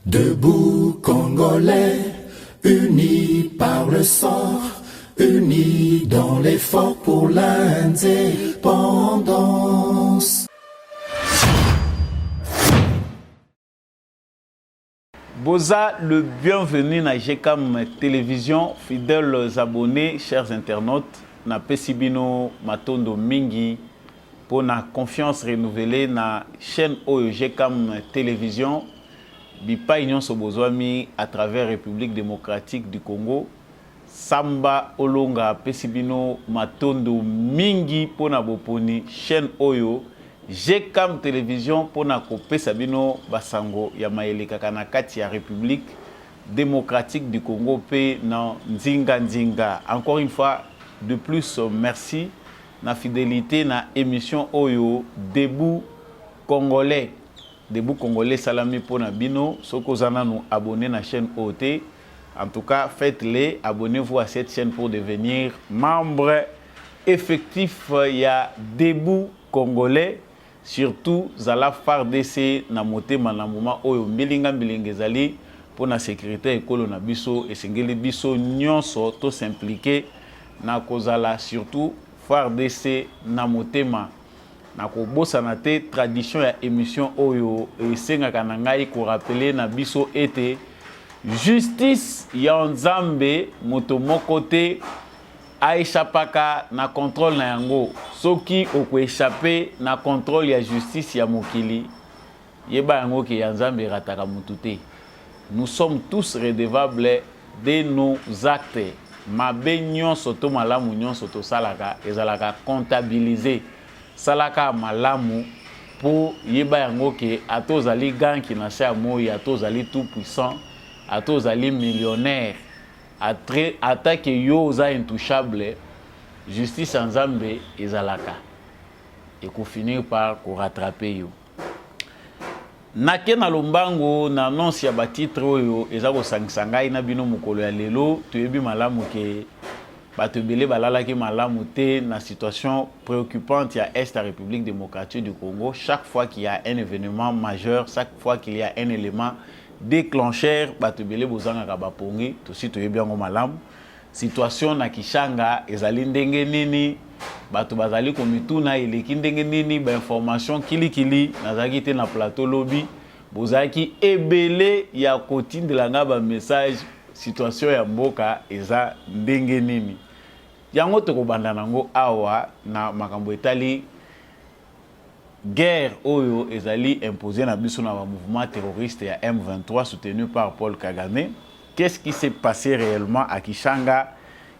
Debout Congolais, unis par le sang, unis dans l'effort pour l'indépendance. Boza, le bienvenu na GCAM Télévision, fidèles abonnés, chers internautes, na Pesibino Matondo Mingi, pour la confiance renouvelée na chaîne Oyo GCAM Télévision, Bipa Union Sobozwami à travers République démocratique du Congo, Samba Olonga Pesibino Matondo Mingi pour na boponi chaîne Oyo, GCAM Télévision pour na kopé Sabino Basango ya maeleka kana kati ya République démocratique du Congo pe na Nzinga Nzinga. Encore une fois de plus merci na fidélité na émission Oyo Debout Congolais. Debout Congolais salami pour na bino soko zana nous abonner na chaîne OT. En tout cas, faites-les, abonnez-vous à cette chaîne pour devenir membre effectif ya Debout Congolais. Surtout zala FARDC na motema na moment oyo mbilinga ezali pour na sécurité ekolo na biso esengeli biso nyonso to s'impliquer na kozala surtout FARDC na motema na kobosana te tradition ya émission oyo esengaka na ngai ko rappeler na biso ete justice ya Nzambe moto moko te aishapaka na contrôle na yango soki oko échapper na contrôle ya justice ya mokili yeba yango ke ya Nzambe rataka mutu te. Nous sommes tous redevables de nos actes. Mabe nyonso to malamu nyonso to salaka ezalaka comptabiliser salaka malamu pour yeba yango ke atozali ganki na sa moyi atozali tout puissant atozali millionnaire attaque yo za intouchable justice Nzambe ezalaka et ko finir par ko rattraper yo nake na lombango na annonce ya ba titre oyo ezako sangisangai na bino mukolo ya lelo toyebi malamu ke batebele balalaki malamu te na situation préoccupante ya Est la République démocratique du Congo. Chaque fois qu'il y a un événement majeur, chaque fois qu'il y a un élément déclencheur batubele bozanga kabapongi to sito yebiango malamu situation na Kishanga ezali ndenge nini batu bazali komituna eleki ndenge nini ba information kilikili nazaki te na plateau lobby bozaki ebele ya kotindela nga ba message situation ya mboka eza ndenge nini yango tokobanda nango awa na makambo etali guerre oyo ezali imposé na biso na mouvement terroriste ya M23 soutenu par Paul Kagame. Qu'est-ce qui s'est passé réellement à Kishanga?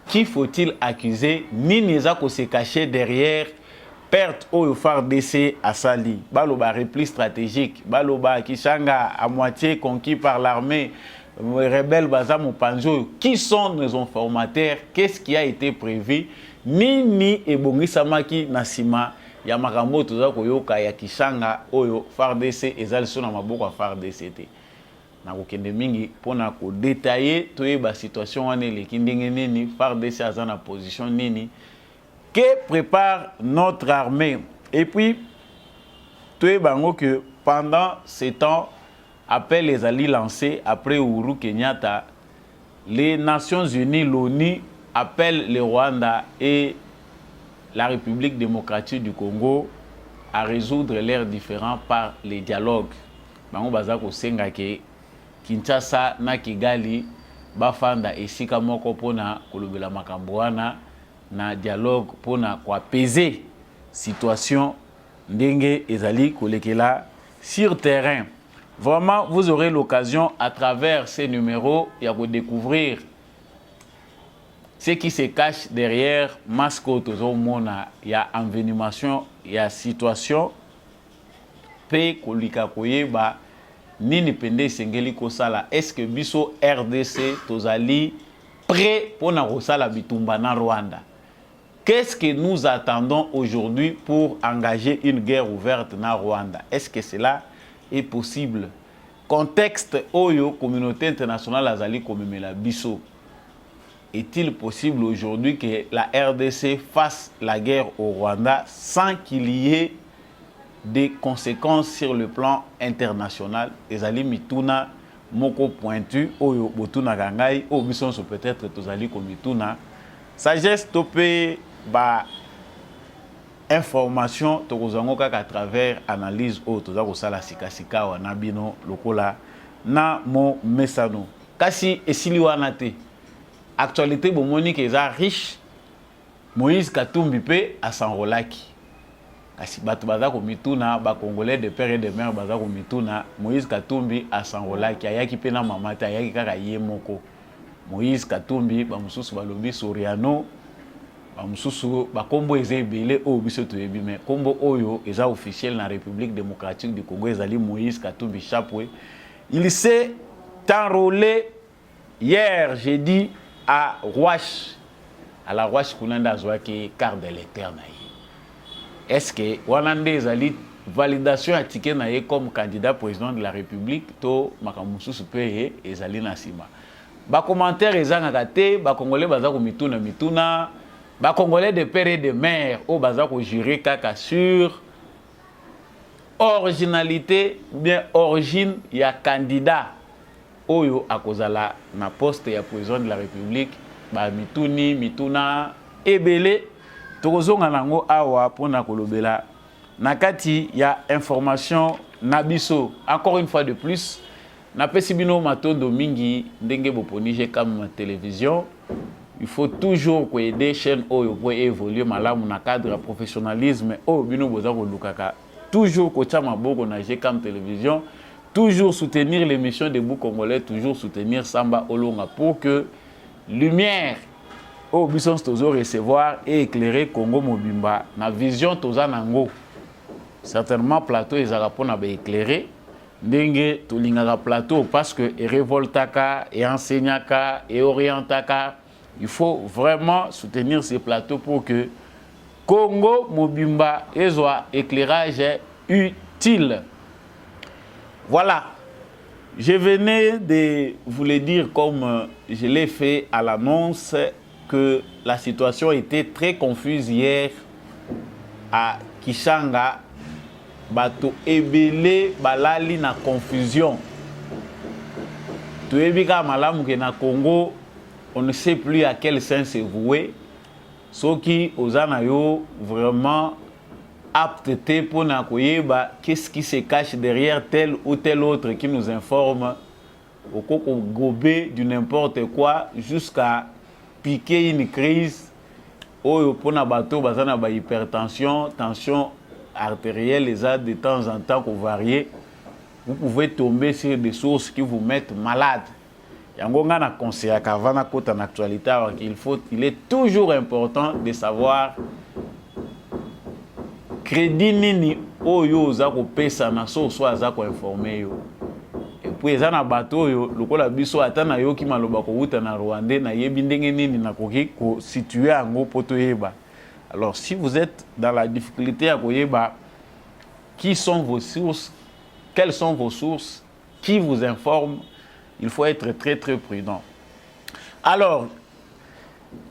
Qui faut-il accuser? Nini ezako se cacher derrière perte oyo FARDC à Sali? Baloba repli stratégique, baloba Kishanga à moitié conquis par l'armée, rebelles Bazam Panzo. Qui sont nos informateurs? Qu'est-ce qui a été prévu? Nini ebongi samaki nasima ya makambo toza koyoka ya Kishanga oyo FARDC ezali so na maboko ya FARDC te na kokende mingi pona ko détailler toyeba situation wana eleki ndenge nini FARDC aza na position nini que prépare notre armée et puis toyeba ngo que pendant ce temps appel les alliés lancés après Uhuru Kenyatta les Nations Unies l'ONU appellent le Rwanda et la République démocratique du Congo à résoudre leurs différends par les dialogues. Bango bazako senga ke Kinshasa na Kigali bafanda esika moko pona kolobela makambo wana na dialogue pona kwa peser situation ndenge ezali kolekela sur terrain. Vraiment vous aurez l'occasion à travers ces numéros ya ko découvrir ce qui se cache derrière mascotte au mona ya envenimation ya situation pe kolika koyeba nini pende sengeli kosala est-ce que biso RDC tozali prêt pour na kosala bitumba na Rwanda? Qu'est-ce que nous attendons aujourd'hui pour engager une guerre ouverte na Rwanda? Est-ce que cela est possible? Contexte oyo communauté internationale azali komemela biso. Est-il possible aujourd'hui que la RDC fasse la guerre au Rwanda sans qu'il y ait des conséquences sur le plan international? Ezali mituna moko pointu oyo botuna kangai o bisonso peut-être tozali komituna sagesse topé ba information tokozango kaka à travers analyse o toza kosala sikasika wana bino lokola na mo mesano kasi esili wana te actualité bomoni ke eza riche Moïse Katumbi pe asanrolaki kasi bato baza komituna ba congolais de père et de mère baza komituna Moïse Katumbi asanrolaki ayaki pe na mama te ayaki kaka ye moko Moïse Katumbi ba mususu balobi Soriano ba mususu ba kombo eza ebele o biso toyebi mais kombo oyo eza officiel na République démocratique du Congo ezali Moïse Katumbi Chapwe. Il s'est enrôlé hier jeudi à Rouache, à la Rouache Kunanda Zouaki, quart de l'éternel. Est-ce que Wanande ezali validation à ticket naie comme candidat président de la République to makamususu pe ezali na sima. Ba commentaire ezanga te ba congolais baza ko mituna ba congolais de père et de mère o baza ko jurer kaka sur originalité ou bien origine ya candidat oyo akozala na poste ya président de la République ba mituna ebele tokozonga nango awa pona kolobela nakati ya information nabiso encore une fois de plus na pesibino matondo mingi ndenge boponije comme télévision il faut toujours aider chaîne oyo pour évoluer malamu na cadre de professionnalisme o bino boza ko lukaka toujours kocha maboko na GCAM télévision toujours soutenir l'émission de Bou Congolais toujours soutenir Samba Olonga pour que lumière au biso tozo recevoir et éclairer Congo Mobimba na vision toza nango certainement plateau ezaka pona ba éclairer ndenge tolingaka plateau parce que et révoltaka et enseignaka et orientaka il faut vraiment soutenir ces plateaux pour que Congo Mobimba soit éclairage utile. Voilà. Je venais de vous le dire comme je l'ai fait à l'annonce que la situation était très confuse hier à Kishanga. Bato ebele balali na confusion. Toyebika malamu ke na Congo, on ne sait plus à quel sens se vouer. Ceux qui osana yo vraiment apte pour na koyeba qu'est-ce qui se cache derrière tel ou tel autre qui nous informe au coco gobé du n'importe quoi jusqu'à piquer une crise oyo pona bato bazana ba hypertension, tension artérielle les a de temps en temps qu'on varie. Vous pouvez tomber sur des sources qui vous mettent malade. Yango nga na conseil qu'avant na kota na actualité il est toujours important de savoir crédit nini oyo za ko pesa na so za ko informer yo. Et puis za na bato yo lokola biso ata na yo ki maloba ko uta na Rwanda na yebi ndenge nini na koki ko situer yango poto yeba. Alors si vous êtes dans la difficulté à koyeba qui sont vos sources, quelles sont vos sources, qui vous informe, il faut être très très prudent. Alors,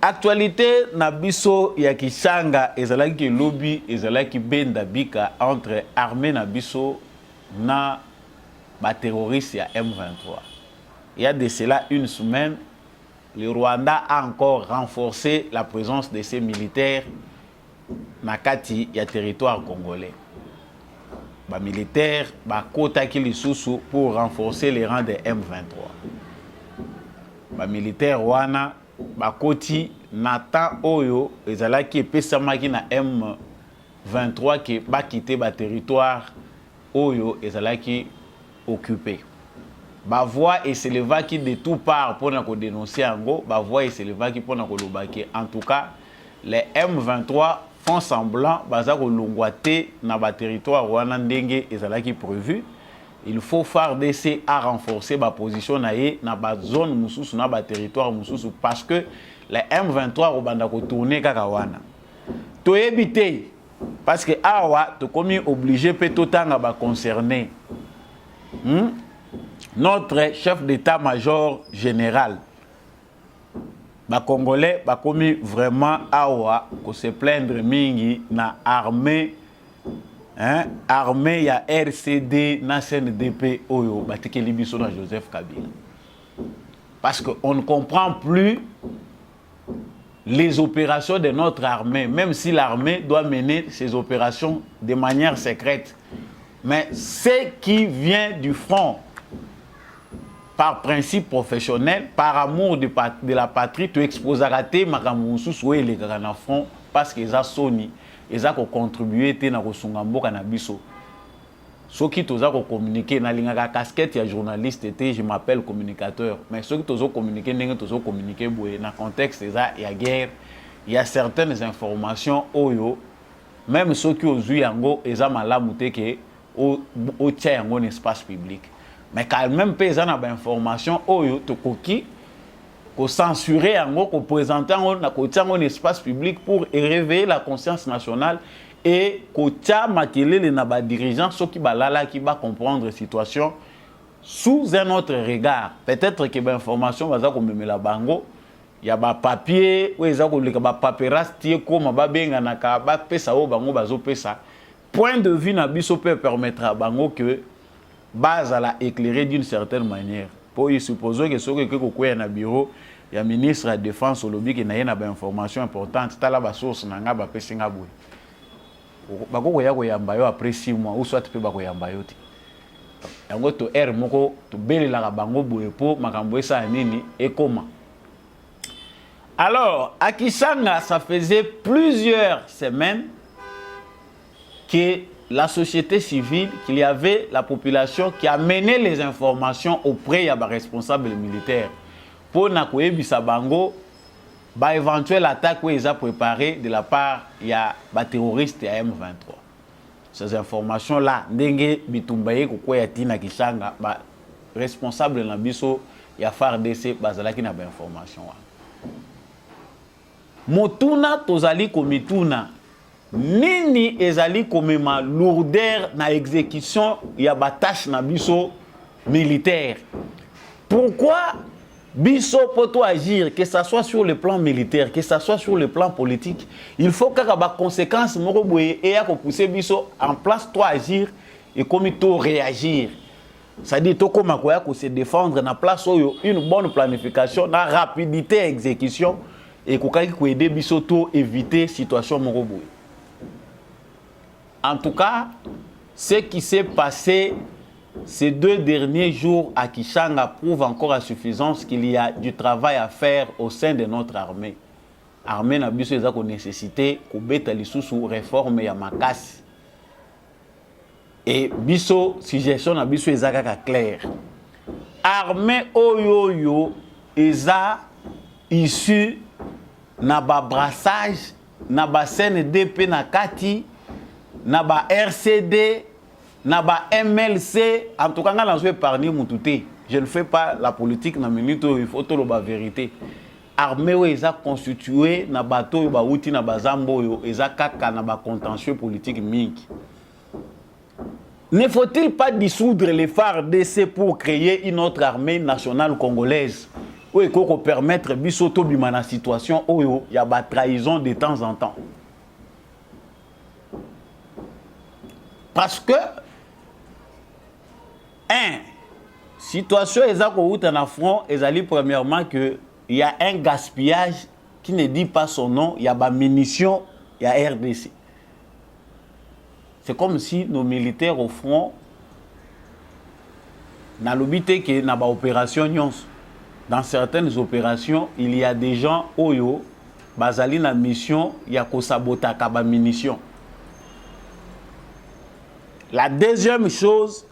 actualité nabiso ya Kishanga ezalaki lobby ezalaki benda bika entre armée nabiso na ba terroristes ya M23. Il y a de cela une semaine, le Rwanda a encore renforcé la présence de ses militaires na kati ya territoire congolais. Ba militaire ba kota ki lisusu pour renforcer les rangs de M23. Ba militaire wana ba koti nata oyo ezalaki epesamaki na M23 ki ba quitter ba territoire oyo ezalaki occupé. Ba voix et s'élevaki de tout part pour na ko dénoncer ango, ba voix et s'élevaki pour na ko lobaki. En tout cas, les M23 font semblant baza ko longwate na ba territoire wana ndenge ezalaki prévu. Il faut faire d'essai à renforcer ba position na ba zone mususu na ba territoire mususu parce que les M23 obanda ko tourner kaka wana. To éviter parce que awa to komi obligé pe totanga ba concerné. Notre chef d'état-major général ba Congolais ba komi vraiment awa ko se plaindre mingi na armée hein, armée, il y a RCD, na CNDP, oyo, batekeli biso na Joseph Kabila. Parce qu'on ne comprend plus les opérations de notre armée, même si l'armée doit mener ses opérations de manière secrète. Mais ce qui vient du front, par principe professionnel, par amour de la patrie, tu exposes à rater Makamoussou soué les grands front parce qu'ils ont soni, ils ont contribué à Rosungambo Kanabiso. Ceux qui ont communiqué, dans la casquette, il y a journaliste, je m'appelle communicateur. Mais ceux qui ont communiqué, dans le contexte, il y a guerre, il y a certaines informations, même ceux qui ont eu yango, ils ont malamouté que au tient un espace public. Mais quand même, ils ont des informations, qu'on censurer yango, qu'on présenter un espace public pour réveiller la conscience nationale. Et Kocha Makele les dirigeants ceux qui va comprendre la situation sous un autre regard. Peut-être que l'information va comme la bango, il y a des papiers, il y a des paperasse comme babenga naka ba pesa o bango bazo pesa. Point de vue na biso peut permettre à bango que base à la éclairer d'une certaine manière. Pour y supposer que ceux qui kokoya na bureau, il y a ministre de la défense au lobby qui na une information importante, tala ba source nanga ba pesinga boy. Bako ya koyamba yo après 6 mois ou soit pe bako yamba yo ti yango to r moko to belela bango boye po makambo esa nini et comment. Alors à Kisanga, ça faisait plusieurs semaines que la société civile, qu'il y avait la population qui amenait les informations auprès des responsables militaires pour nakoyebisa bango ba éventuelle attaque qu'ils ont préparée de la part il y a des terroristes à M23. Ces informations là, ndenge bitumbaye ko ya tina Kisanga ba responsable na biso ya FARDC bazalaki na ba information wa. Motuna tozali komituna nini ezali komema lourdeur na exécution ya ba tâche na biso militaire. Pourquoi biso poto agir, que ça soit sur le plan militaire, que ça soit sur le plan politique, il faut que les conséquences et à pousser biso en place toi agir et comme to réagir. C'est-à-dire to comme quoi se défendre na place une bonne planification, na rapidité exécution et ko aider biso to éviter situation moroboy. En tout cas, ce qui s'est passé ces 2 derniers jours à Kisanga prouvent encore à suffisance qu'il y a du travail à faire au sein de notre armée. L'armée n'a pas de nécessité de réforme et makasi. Et biso suggestion na biso ezaka clair. Armée oyoyo eza issu na ba brassage na ba CNDP na kati na ba RCD na ba MLC, en tout cas, je vais épargner mon touté. Je ne fais pas la politique dans minute où il faut tout la vérité. Armée où ils ont constitué na bateau ba outi na bazambo yo ils ont kaka na ba contentieux politique mink. Ne faut-il pas dissoudre les FARDC pour créer une autre armée nationale congolaise où il faut permettre bisoto bimana situation où il y a ba trahison de temps en temps. Parce que situation est en front, et premièrement que il y a un gaspillage qui ne dit pas son nom, il y a des munitions, il y a RDC. C'est comme si nos militaires au front, dans l'obité que dans opération dans certaines opérations, il y a des gens oyo bazali na mission, il y a ko sabota kaba munitions. La deuxième chose,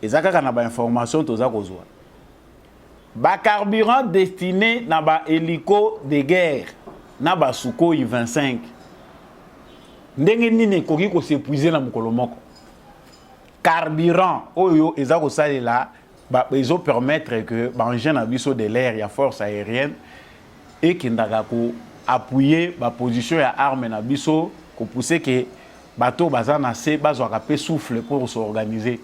ils ont des informations tous les carburant destiné à ba hélico de guerre, na ba Sukhoi 25. Ndenge nini koki ko s'épuiser na mukolo moko. Carburant oyo ezako salela ba ezo permettre que ba engin na biso de l'air ya force aérienne et qui ndaka ko appuyer ba position ya arme na biso ko pousser que bateau bazana se bazwaka pe souffle pour s'organiser.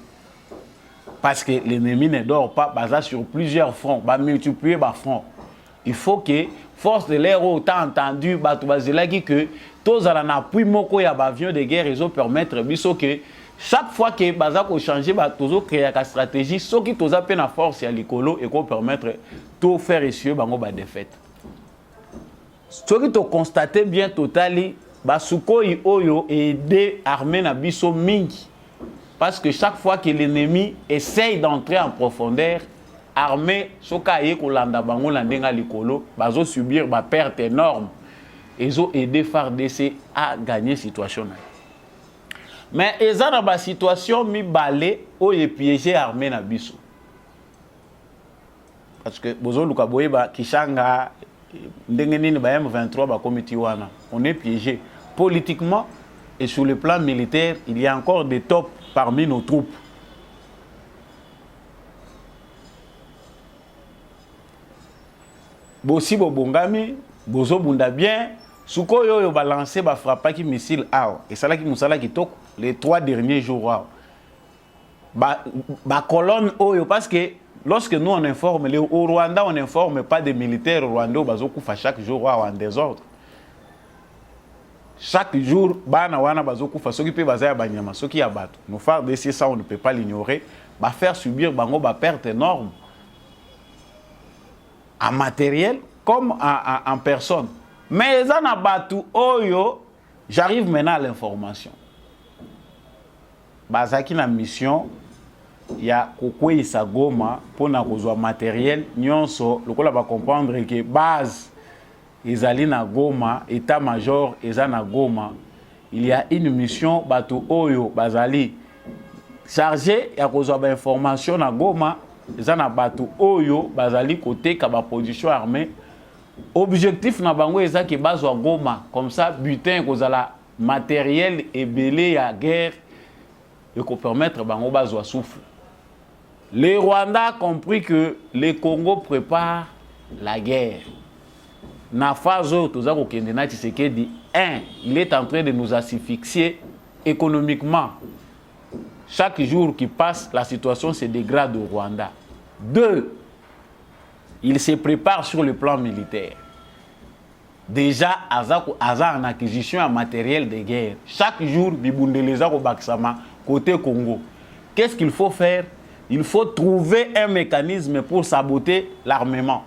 Parce que l'ennemi ne dort pas, basé sur plusieurs fronts, va multiplier les fronts. Il faut que force de l'air autant entendu, que tous à l'appui moko ya avion de guerre ils ont permettre biso que chaque fois que baza ko changer ba tozo créer la stratégie ce qui toza pe na force ya likolo et ko permettre tout faire essieu bango ba défaite ce qui to constater bien totali ba Sukhoi oyo aider armée na biso mingi parce que chaque fois que l'ennemi essaye d'entrer en profondeur armée soka ye ko landa bango la ndenga likolo bazo subir ba perte énorme. Ils ont aidé FARDC à gagner la situation. Mais ils ont une situation mi balé où ils piégé l'armée na biso. Parce que bozo lukaboye ba kishanga ndengeni ba M23 ba comité wana. On est piégé politiquement et sur le plan militaire, il y a encore des tops parmi nos troupes. Bossi bobongami, bozo bunda bien. Sukhoi yo balancé ba frappa qui missile awa et ça là qui musala qui tok les 3 derniers jours ba colonne oyo parce que lorsque nous on informe au Rwanda on informe pas des militaires rwandais bazo kufa chaque jour en désordre chaque jour bana wana bazo kufa soki pe bazaya banyama soki ya bato nous faire de ça on ne peut pas l'ignorer ba faire subir bango ba perte énorme en matériel comme en personne. Mais les anabatu oyo, j'arrive maintenant à l'information. Bazaki na mission, il y a kokwe isagoma pour na kozwa matériel nyonso lokola ba comprendre que base ezali na Goma, état-major ezana Goma. Il y a une mission batu oyo bazali chargé ya kozwa ba information na Goma, ezana batu oyo bazali côté ka ba position armée. Objectif na bango eza ke bazwa Goma comme ça butin kozala matériel et belé ya guerre et ko permettre bango bazwa souffle. Les Rwandais ont compris que le Congo prépare la guerre. Na phase toza ko kende na Tshisekedi 1, il est en train de nous asphyxier économiquement. Chaque jour qui passe, la situation se dégrade au Rwanda. 2, il se prépare sur le plan militaire. Déjà, Aza en acquisition en matériel de guerre. Chaque jour, Bibundeleza au Baksama, côté Congo. Qu'est-ce qu'il faut faire? Il faut trouver un mécanisme pour saboter l'armement.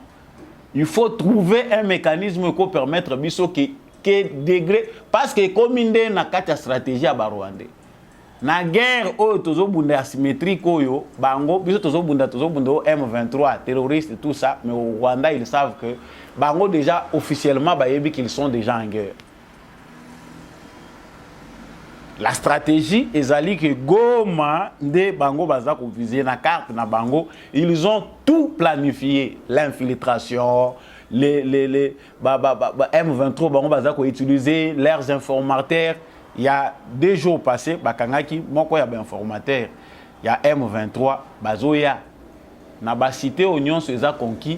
Il faut trouver un mécanisme pour permettre biso que degré. Parce que comme il y a une stratégie à Rwanda. Na guerre oyo tozobunda asymétrique oyo bango biso tozobunda M23 terroristes tout ça mais au Rwanda ils savent que bango déjà officiellement bayebi qu'ils sont déjà en guerre. La stratégie ezali que Goma nde bango baza ko viser na carte na bango ils ont tout planifié l'infiltration les M23 bango baza ko utiliser leurs informateurs. Il y a 2 jours passés, bakangaki moko ya informateur, il y a M23, bazoya na ba cité oignon seza conquis,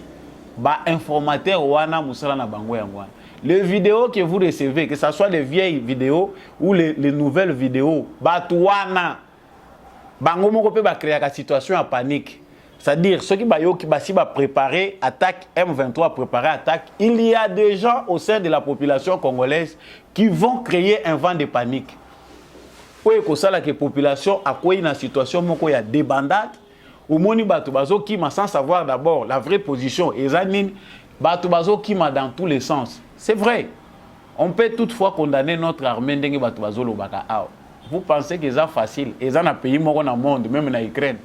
ba informateur wana musala na bango yangwana. Les vidéos que vous recevez, que ce soit les vieilles vidéos ou les nouvelles vidéos, batouana bango moko pe ba créer la situation en panique. C'est-à-dire ceux qui va préparer attaque M23 préparer attaque, il y a des gens au sein de la population congolaise qui vont créer un vent de panique. Oui, que ça la population a quoi une situation moko ya débandade ou moni bato bazo qui m'a sans savoir d'abord la vraie position ezanine bato bazo qui m'a dans tous les sens. C'est vrai. On peut toutefois condamner notre armée ndenge bato bazo lobaka. Vous pensez que c'est facile? Ezan un pays moko na monde même na Ukraine.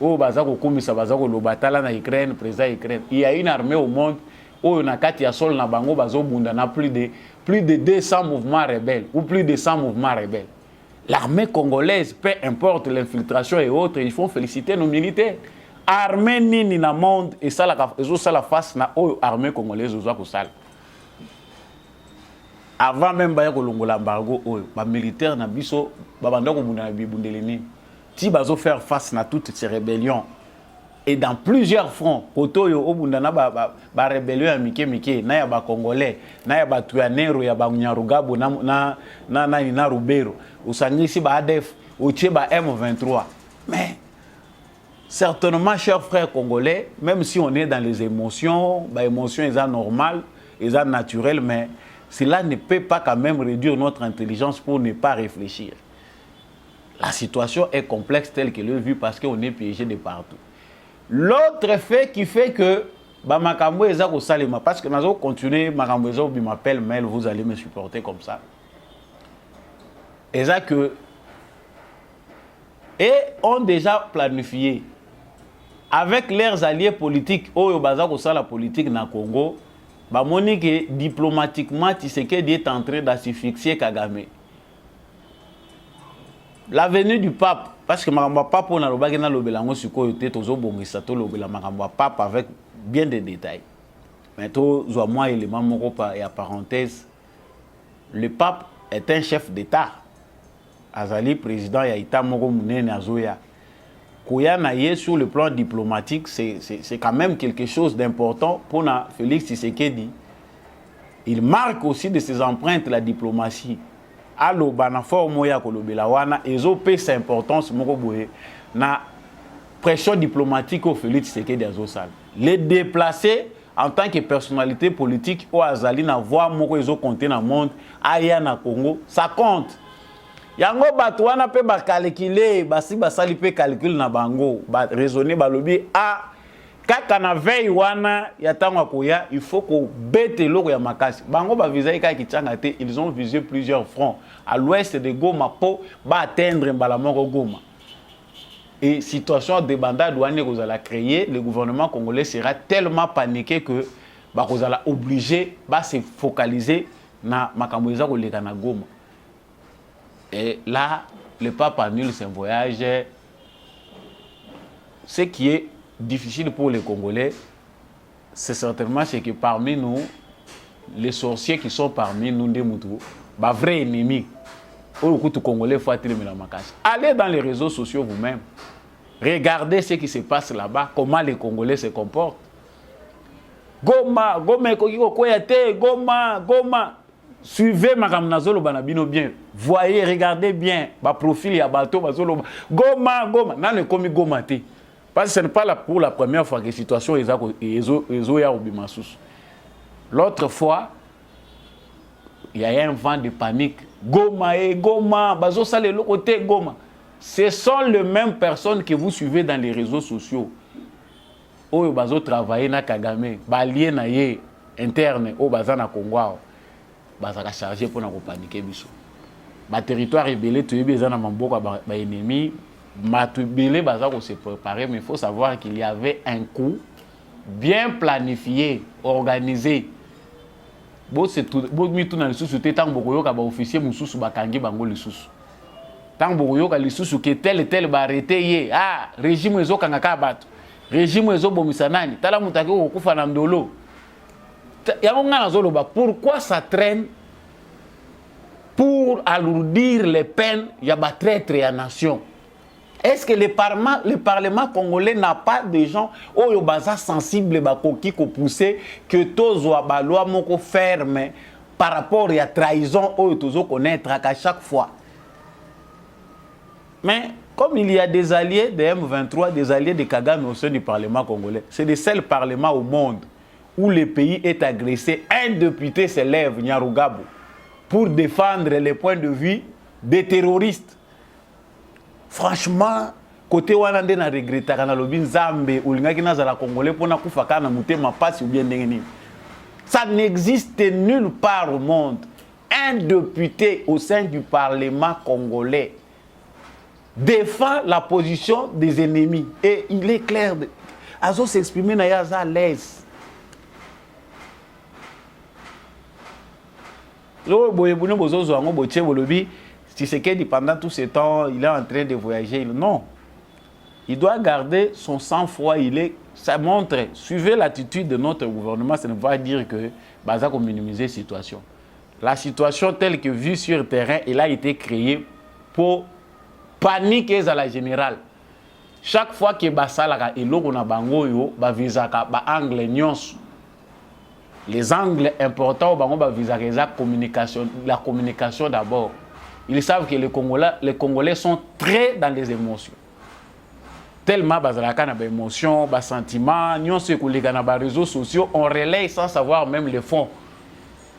Oh, bazako kumisa bazako lobatala na Ukraine, président Ukraine. Il y a une armée au monde où na kati ya sol na bango bazo bunda na plus de 200 mouvements rebelles ou plus de 100 mouvements rebelles. L'armée congolaise, peu importe l'infiltration et autres, il faut féliciter nos militaires. Armée nini na monde et ça la face na armée congolaise ozo ko sala. Avant même ba ko longola embargo ba militaire na biso ba banda ko bunda na bibundeleni. Si bazo faire face à toutes ces rébellions et dans plusieurs fronts, koto yo obundana ba rébellion ya mike na ya ba congolais, na ya ba tuanero ya ba Nyarugabo na Rubero, usangisi ba ADF, otie ba M23. Mais certainement chers frères congolais, même si on est dans les émotions, ba émotions eza normales, eza naturelles mais cela ne peut pas quand même réduire notre intelligence pour ne pas réfléchir. La situation est complexe telle qu'elle est vue parce qu'on est piégé de partout. L'autre fait qui fait que Makambo est au Salima, parce que nous allons continuer, Makambo m'appelle, Mel, vous allez me supporter comme ça. Et ça que. Et ont déjà planifié avec leurs alliés politiques, au la politique dans le Congo, que diplomatiquement, Tshisekedi est en train d'asphyxier Kagame. La venue du pape, parce que Maramba Pape, on a le bagage dans le Bélango, sur quoi il était aux Obongisato, le Maramba Pape avec bien des détails. Mais tout, moi, élément, et à parenthèse, le pape est un chef d'État. Azali, président, Yaïta Moro Mounene Azoya. Kouya Naye, sur le plan diplomatique, c'est quand même quelque chose d'important pour Félix Tshisekedi. Il marque aussi de ses empreintes la diplomatie. Allo banafor moya kolobela wana ezope sa importance moko boye na pression diplomatique au Félix Tshisekedi azosala. Les déplacés en tant que personnalité politique au azali na voix moko ezo compter na monde aya na Congo, ça compte. Yango bato wana pe ba calculer basi basali pe calcul na bango ba raisonner balobi a kaka na veille wana ya tango koya il faut ko bete loko ya makasi bango ba visa ka kitanga te, ils ont visé plusieurs fronts à l'ouest de Goma pour ba atteindre Mbalamoko Goma. Et situation de bandade wana ko la créer, le gouvernement congolais sera tellement paniqué que ba ko la obligé ba se focaliser na makambo eza ko leka na Goma. Et là le pape annule son voyage. Ce qui est difficile pour les Congolais, c'est certainement que parmi nous, les sorciers qui sont parmi nous, des moutous, bah vrais ennemis, Congolais, allez dans les réseaux sociaux vous-même, regardez ce qui se passe là-bas, comment les Congolais se comportent. Goma, Goma, Goma, Goma. Suivez Madame Nazolo Banabino bien. Voyez, regardez bien. Bah profil ya bateau, Goma, Goma. Nan le komi Goma te. Parce que ce n'est pas pour la première fois que la situation est au Bimassous. L'autre fois, il y a un vent de panique. Goma et Goma, bazo sale le côté Goma. Ce sont les mêmes personnes que vous suivez dans les réseaux sociaux. Oyo bazo travailler na Kagame, balien na ye interne au bazana Congo. Bazaka chargé pour na paniquer biso. Ba territoire rebelle tu ebe zana mamboko ba ennemi. Matubélé Bazako s'est préparé, mais il faut savoir qu'il y avait un coup bien planifié, organisé. Bon, c'est tout. Bon, mi tout dans le sous, tant que ba officier mususu bakangi bango le sous. Tant que le sous que tel ba arrêté yé. Ah, régime ezo kangaka bato. Régime ezo bomisanani. Tala mutaki ko kufa na ndolo. Yango ngana zoloba. Pourquoi ça traîne? Pour alourdir les peines, il y a ba traître à nation. Est-ce que le Parlement congolais n'a pas de gens au baza sensible qui pousser que tous les lois moko ferme par rapport à la trahison au tozo connaître à chaque fois. Mais comme il y a des alliés de M23, des alliés de Kagame au sein du Parlement congolais, c'est le seul parlement au monde où le pays est agressé. Un député se lève, Nyarugabo, pour défendre les points de vue des terroristes. Franchement, côté Wanande na regretta kana lobi nzambe ulingaki na zala congolais pona kufa kana mutema pasi ou bien ndengeni. Ça n'existe nulle part au monde. Un député au sein du Parlement congolais défend la position des ennemis et il est clair. Azo s'exprimer na yaza à l'aise. Lo boye buno bozozo ngo boche bolobi. Tshisekedi, pendant tout ce temps, il est en train de voyager. Non. Il doit garder son sang-froid. Ça montre, suivez l'attitude de notre gouvernement, ça ne veut pas dire que Bazako minimiser la situation. La situation telle que vue sur le terrain, elle a été créée pour paniquer à la générale. Chaque fois que Basalaka et l'Okona Bango yo, Bavizaka, Angle Nyons, les angles importants, la communication d'abord. Ils savent que les Congolais sont très dans les émotions. Tellement bazalaka na ba émotion, ba sentiment, nyonso ekoleka na ba réseaux sociaux, on relaye sans savoir même les fonds.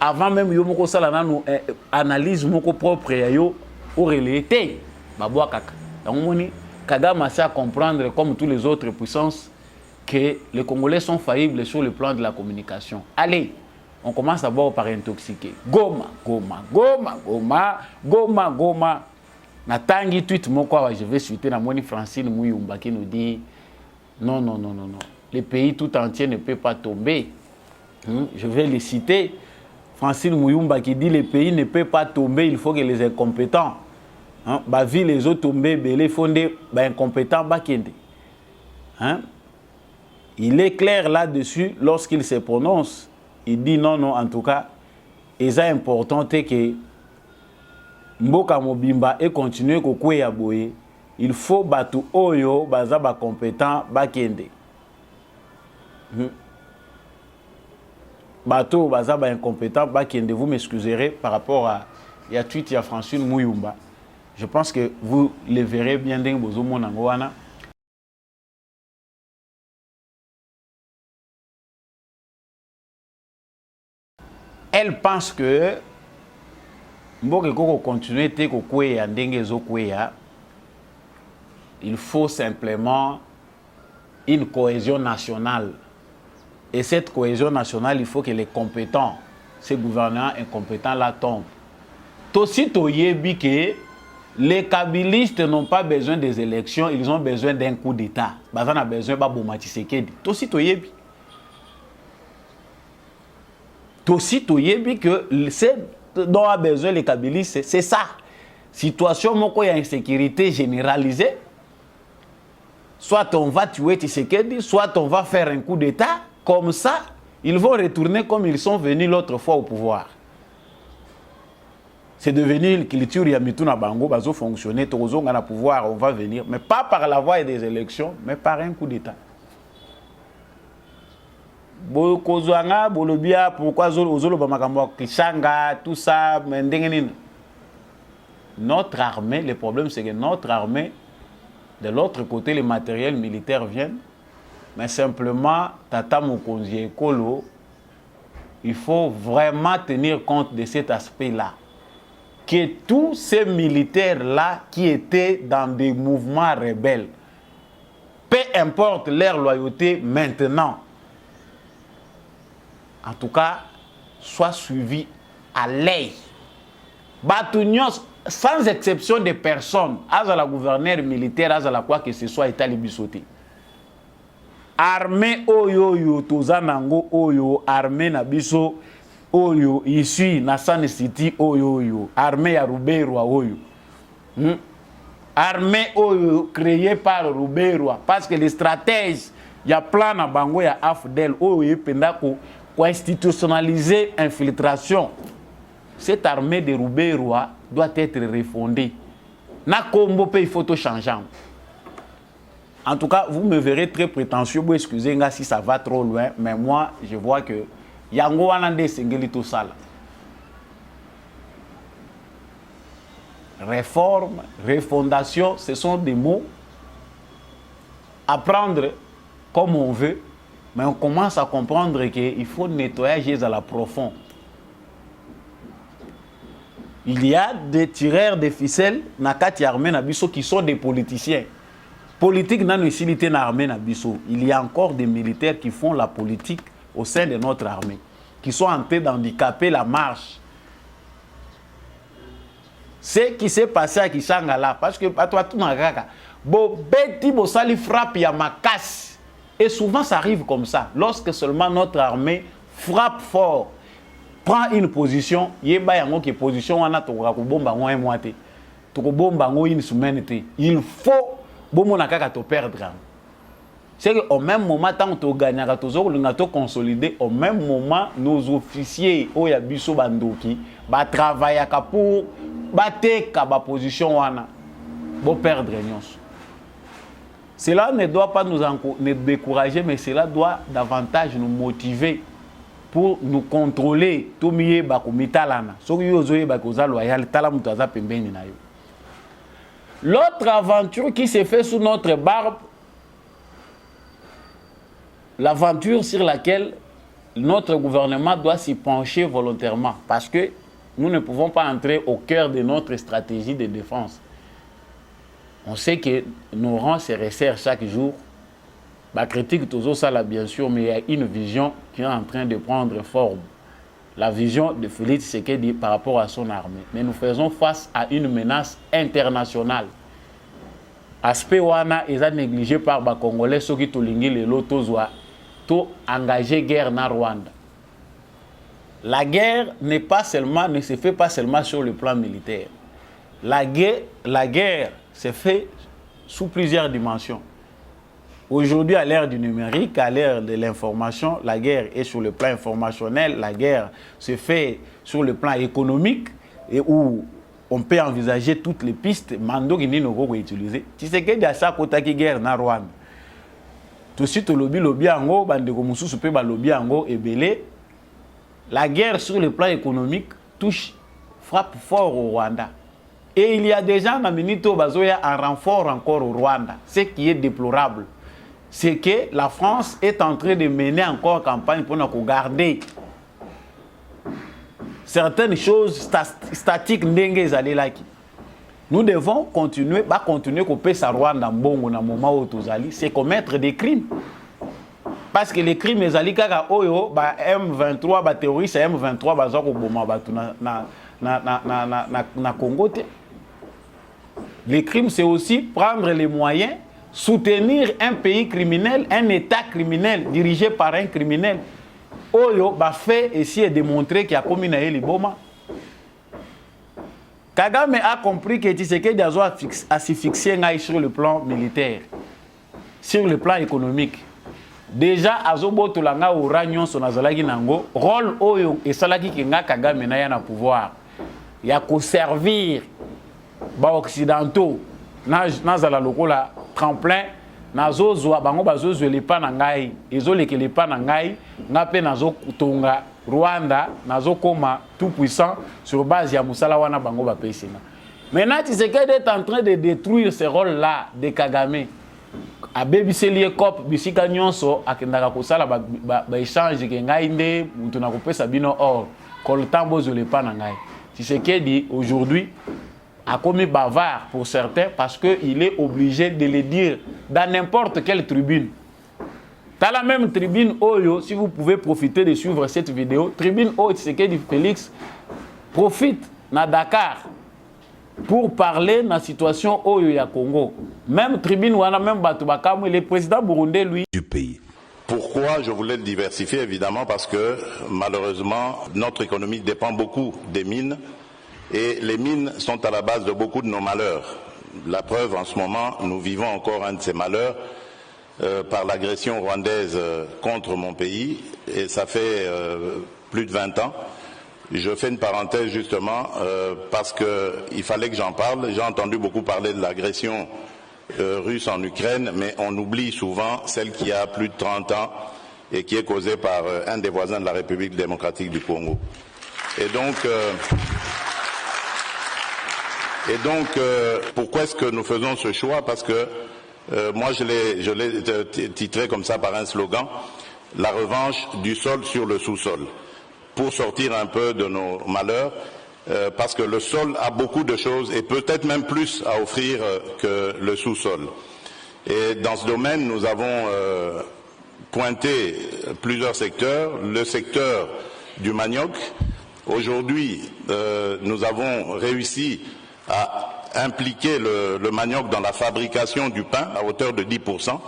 avant même yo moko sala nanu analyse moko propre ya yo au relété babwa kaka donc moni Kagame a comprendre comme tous les autres puissances que les Congolais sont faillibles sur le plan de la communication. Allez, on commence d'abord par intoxiquer. Goma, Goma, Goma, Goma, Goma, Goma. Natangi tweet moko, je vais citer la moni Francine Muyumba qui nous dit non, non, non, non, non. Le pays tout entier ne peut pas tomber. Je vais les citer. Francine Muyumba qui dit le pays ne peut pas tomber, il faut que les incompétents, bah vie les autres tombés, les fondés, bah incompétents, bah kende. Il est clair là-dessus lorsqu'il se prononce. Il dit non, non, en tout cas, et c'est important que Mboka Mobimba et continuer kokwe ya boye. Il faut batu oyo baza ba compétent ba kende. Bateau baza ba incompétent ba kende. Vous m'excuserez par rapport à ya tweet ya Francine Muyumba. Je pense que vous le verrez bien dans bozo monango wana. Elle pense que Mboka koko continuer te kokwe ya ndenge zo kweya. Il faut simplement une cohésion nationale. Et cette cohésion nationale, il faut que les compétents, ces gouvernants incompétents là tombent. Tossi toyebi que les kabylistes n'ont pas besoin des élections, ils ont besoin d'un coup d'État. Bazan a besoin de Boma Tshisekedi. Tossi toyebi. Tossi toyebi que c'est dont a besoin les kabylistes, c'est ça. Situation moko ya insécurité généralisée. Soit on va tuer Tshisekedi, soit on va faire un coup d'État. Comme ça, ils vont retourner comme ils sont venus l'autre fois au pouvoir. C'est devenu une culture Yamituna Bango, bazo fonctionner, Tozo a pouvoir, on va venir, mais pas par la voie des élections, mais par un coup d'État. Bokozwanga, Bolobia, pourquoi Zolo Bamakambo, Kishanga, tout ça, Mendengenin. Notre armée, le problème c'est que notre armée, de l'autre côté, les matériels militaires viennent, mais simplement, Tata Mokonzi Ekolo, il faut vraiment tenir compte de cet aspect-là. Que tous ces militaires-là qui étaient dans des mouvements rebelles, peu importe leur loyauté maintenant, en tout cas, soient suivis à l'œil. Batunios, sans exception de personnes, à la gouverneure militaire, à la quoi que ce soit, État libisoté. Armée oyo yo tozanango oyo armée na biso oyo ici na San City oyo yo armée ya Ruberwa oyo armée oyo créée par Ruberwa parce que les stratèges ya plan na bango ya AFDEL oyo penda ko institutionnaliser infiltration. Cette armée de Ruberwa doit être refondée. Na kombo pe il faut tout changer. En tout cas, vous me verrez très prétentieux, vous excusez-moi si ça va trop loin, mais moi, je vois que Yango Wanande Sengeli tout ça. Réforme, refondation, ce sont des mots à prendre comme on veut, mais on commence à comprendre qu'il faut nettoyer à la profonde. Il y a des tireurs de ficelles, Nakati Armé Nabiso, qui sont des politiciens. Politique dans l'utilité de l'armée Nabiso. Il y a encore des militaires qui font la politique au sein de notre armée, qui sont en train d'handicaper la marche. Ce qui s'est passé à Kishanga là, parce que toi tout n'agaga, beti bosali frappe ya makas, et souvent ça arrive comme ça. Lorsque seulement notre armée frappe fort, prend une position, yeba yango qui position wana to ko bomba ngo moité, to ko bomba ngo une semaine. Il faut bon kaka to perdre. C'est qu'au même moment, tant que tu gagnes, tu consolider, au même moment, nos officiers, Oya Biso Bandoki, va travailler pour battre la position, pour perdre. Cela ne doit pas nous décourager, mais cela doit davantage nous motiver pour nous contrôler. L'autre aventure qui s'est faite sous notre barbe, l'aventure sur laquelle notre gouvernement doit s'y pencher volontairement parce que nous ne pouvons pas entrer au cœur de notre stratégie de défense. On sait que nos rangs se resserrent chaque jour. La critique, tout ça, là, bien sûr, mais il y a une vision qui est en train de prendre forme. La vision de Félix Tshisekedi par rapport à son armée. Mais nous faisons face à une menace internationale. Aspect wana est négligé par les Congolais, ceux qui ont engagé guerre na Rwanda. La guerre ne se fait pas seulement sur le plan militaire. La guerre se fait sous plusieurs dimensions. Aujourd'hui, à l'ère du numérique, à l'ère de l'information, la guerre est sur le plan informationnel, la guerre se fait sur le plan économique et où on peut envisager toutes les pistes. Mando qui nous va utiliser. Tu sais qu'il y a ça côté guerre na Rwanda. Tout de suite lobby ango bande ko mususu pe ba lobby ango ebele. La guerre sur le plan économique frappe fort au Rwanda. Et il y a des gens dans Minito Bazoya en renfort encore au Rwanda. Ce qui est déplorable, c'est que la France est en train de mener encore campagne pour nous garder certaines choses statiques. Nous devons continuer à couper sa Rwanda mbongo na moment où c'est commettre des crimes. Parce que les crimes les alikaka oyo ba M23 ba terroriste M23 ba zako boma ba na Congo te. Les crimes c'est aussi prendre les moyens, soutenir un pays criminel, un état criminel dirigé par un criminel. Oyo ba fait essayer de démontrer qu'il a commis na les boma. Kagame a compris que Tshisekedi a s'y fixé sur le plan militaire, sur le plan économique. Déjà azobo tolanga oranyon son azalaki nango rôle oyo esalaki kinga Kagame na ya na pouvoir ya ko servir ba occidentaux na zala lokola tremplin nazozwa bango bazozwe lepa na ngai ezoleke lepa na ngai ngape nazotonga Rwanda nazokoma tout puissant sur base ya musala wana bango ba pesina. Maintenant Tshisekedi est en train de détruire ce rôle là de Kagame. A bebiseli cop bisika nyonso akendaka kosala ba échange ke ngai nde mutu na kopesa bino or koltambo zole pa na ngai. Tshisekedi aujourd'hui a commis bavard pour certains parce que il est obligé de le dire dans n'importe quelle tribune. Dans la même tribune Oyo, si vous pouvez profiter de suivre cette vidéo, tribune Oyo Tshisekedi Félix profite na Dakar pour parler de la situation au Congo. Même tribune, même Batoubakamou, le président burundais, lui, du pays. Pourquoi je voulais le diversifier? Évidemment parce que malheureusement, notre économie dépend beaucoup des mines et les mines sont à la base de beaucoup de nos malheurs. La preuve, en ce moment, nous vivons encore un de ces malheurs par l'agression rwandaise contre mon pays et ça fait plus de 20 ans. Je fais une parenthèse justement parce qu'il fallait que j'en parle. J'ai entendu beaucoup parler de l'agression russe en Ukraine, mais on oublie souvent celle qui a plus de 30 ans et qui est causée par un des voisins de la République démocratique du Congo. Et donc, pourquoi est-ce que nous faisons ce choix? Parce que moi, je l'ai titré comme ça par un slogan, la revanche du sol sur le sous-sol. Pour sortir un peu de nos malheurs, parce que le sol a beaucoup de choses et peut-être même plus à offrir que le sous-sol. Et dans ce domaine, nous avons pointé plusieurs secteurs. Le secteur du manioc. Aujourd'hui, nous avons réussi à impliquer le manioc dans la fabrication du pain à hauteur de 10%.